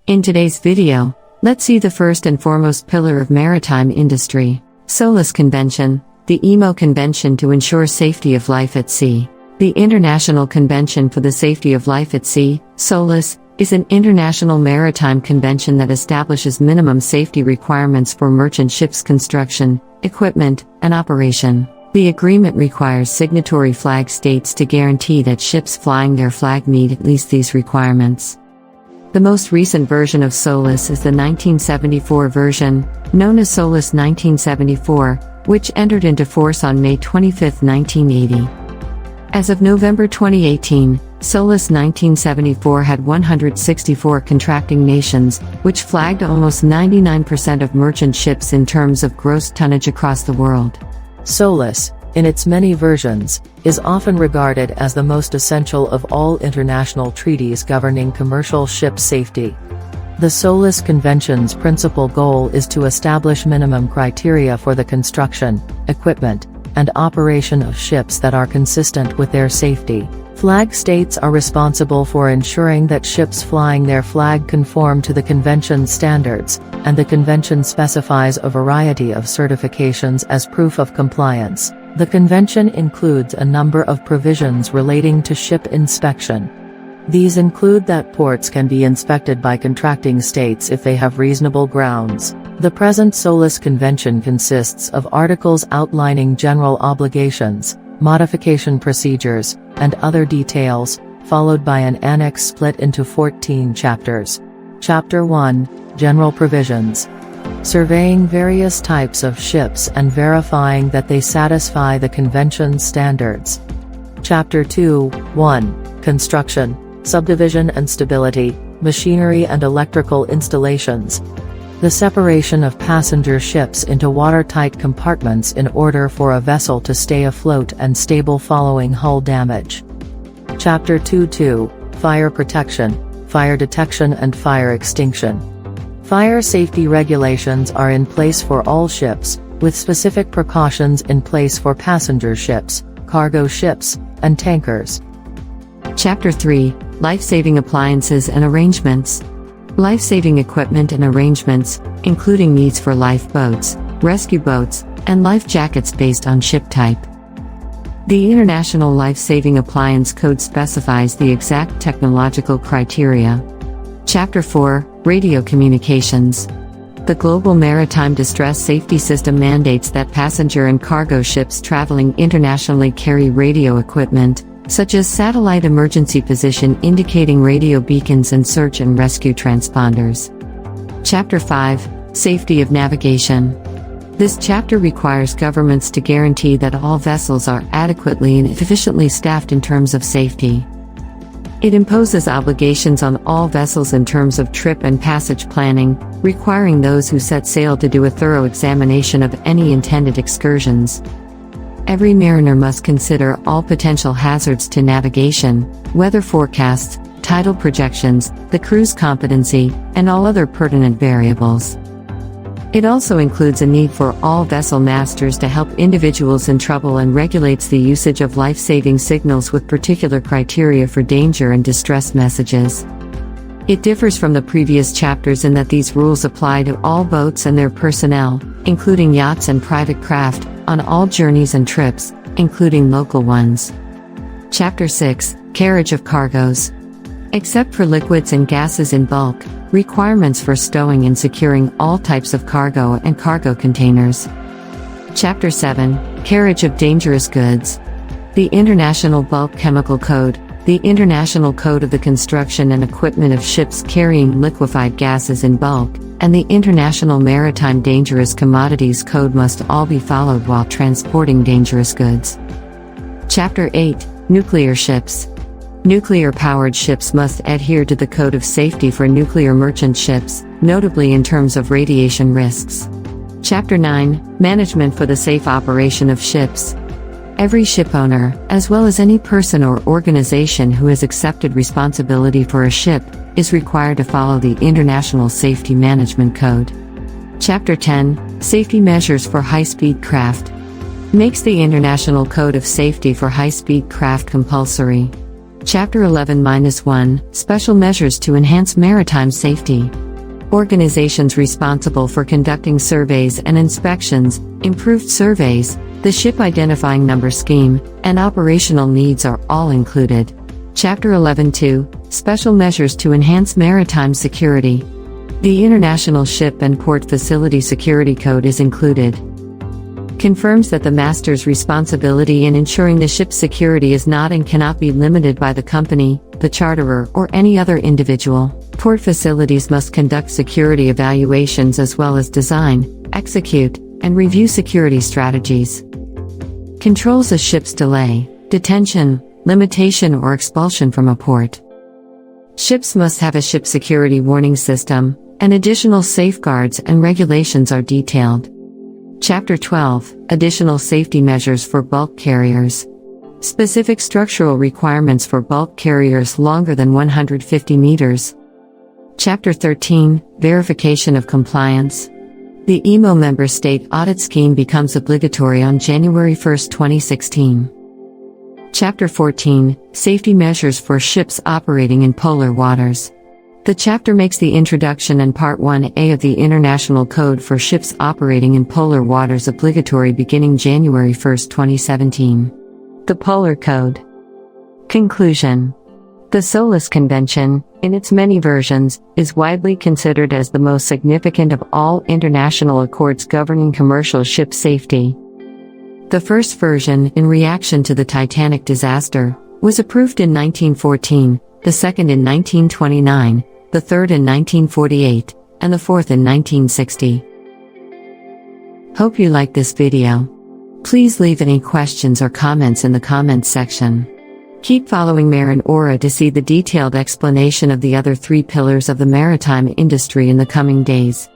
In today's video, let's see the first and foremost pillar of maritime industry, SOLAS Convention, the IMO Convention to ensure safety of life at sea. The International Convention for the Safety of Life at Sea, SOLAS, is an international maritime convention that establishes minimum safety requirements for merchant ships' construction, equipment, and operation. The agreement requires signatory flag states to guarantee that ships flying their flag meet at least these requirements. The most recent version of SOLAS is the 1974 version, known as SOLAS 1974, which entered into force on May 25, 1980. As of November 2018, SOLAS 1974 had 164 contracting nations, which flagged almost 99% of merchant ships in terms of gross tonnage across the world. SOLAS, in its many versions, is often regarded as the most essential of all international treaties governing commercial ship safety. The SOLAS Convention's principal goal is to establish minimum criteria for the construction, equipment, and operation of ships that are consistent with their safety. Flag states are responsible for ensuring that ships flying their flag conform to the Convention's standards, and the Convention specifies a variety of certifications as proof of compliance. The Convention includes a number of provisions relating to ship inspection. These include that ports can be inspected by contracting states if they have reasonable grounds. The present SOLAS Convention consists of articles outlining general obligations, modification procedures, and other details, followed by an annex split into 14 chapters. Chapter 1, General Provisions. Surveying various types of ships and verifying that they satisfy the Convention's standards. Chapter 2, 1, Construction, Subdivision and Stability, Machinery and Electrical Installations. The separation of passenger ships into watertight compartments in order for a vessel to stay afloat and stable following hull damage. Chapter 2.2, Fire Protection, Fire Detection and Fire Extinction. Fire safety regulations are in place for all ships, with specific precautions in place for passenger ships, cargo ships, and tankers. Chapter 3, Life-Saving Appliances and Arrangements. Life-saving equipment and arrangements, including needs for lifeboats, rescue boats, and life jackets based on ship type. The International Life-Saving Appliance Code specifies the exact technological criteria. Chapter 4, Radio Communications. The Global Maritime Distress Safety System mandates that passenger and cargo ships traveling internationally carry radio equipment, such as satellite emergency position indicating radio beacons and search and rescue transponders. Chapter 5, Safety of Navigation. This chapter requires governments to guarantee that all vessels are adequately and efficiently staffed in terms of safety. It imposes obligations on all vessels in terms of trip and passage planning, requiring those who set sail to do a thorough examination of any intended excursions. Every mariner must consider all potential hazards to navigation, weather forecasts, tidal projections, the crew's competency, and all other pertinent variables. It also includes a need for all vessel masters to help individuals in trouble and regulates the usage of life-saving signals with particular criteria for danger and distress messages. It differs from the previous chapters in that these rules apply to all boats and their personnel, including yachts and private craft, on all journeys and trips, including local ones. Chapter 6, Carriage of Cargoes. Except for liquids and gases in bulk, requirements for stowing and securing all types of cargo and cargo containers. Chapter 7, Carriage of Dangerous Goods. The International Bulk Chemical Code, the International Code of the Construction and Equipment of Ships Carrying Liquefied Gases in Bulk, and the International Maritime Dangerous Commodities Code must all be followed while transporting dangerous goods. Chapter 8, Nuclear Ships. Nuclear-powered ships must adhere to the Code of Safety for nuclear merchant ships, notably in terms of radiation risks. Chapter 9, Management for the Safe Operation of Ships. Every shipowner, as well as any person or organization who has accepted responsibility for a ship, is required to follow the International Safety Management Code. Chapter 10, Safety Measures for High-Speed Craft. Makes the International Code of Safety for High-Speed Craft compulsory. Chapter 11-1 Special Measures to Enhance Maritime Safety. Organizations responsible for conducting surveys and inspections, improved surveys, the ship identifying number scheme, and operational needs are all included. Chapter 11-2 Special Measures to Enhance Maritime Security. The International Ship and Port Facility Security Code is included. Confirms that the master's responsibility in ensuring the ship's security is not and cannot be limited by the company, the charterer, or any other individual. Port facilities must conduct security evaluations as well as design, execute, and review security strategies. Controls a ship's delay, detention, limitation, or expulsion from a port. Ships must have a ship security warning system, and additional safeguards and regulations are detailed. Chapter 12 Additional Safety Measures for Bulk Carriers. Specific structural requirements for bulk carriers longer than 150 meters. Chapter 13 Verification of Compliance. The IMO member state audit scheme becomes obligatory on January 1, 2016. Chapter 14 Safety Measures for Ships Operating in Polar Waters. The chapter makes the introduction and Part 1A of the International Code for Ships Operating in Polar Waters obligatory beginning January 1, 2017. The Polar Code. Conclusion. The SOLAS Convention, in its many versions, is widely considered as the most significant of all international accords governing commercial ship safety. The first version, in reaction to the Titanic disaster, was approved in 1914, the second in 1929, the third in 1948, and the fourth in 1960. Hope you liked this video. Please leave any questions or comments in the comments section. Keep following MarinAura to see the detailed explanation of the other 3 pillars of the maritime industry in the coming days.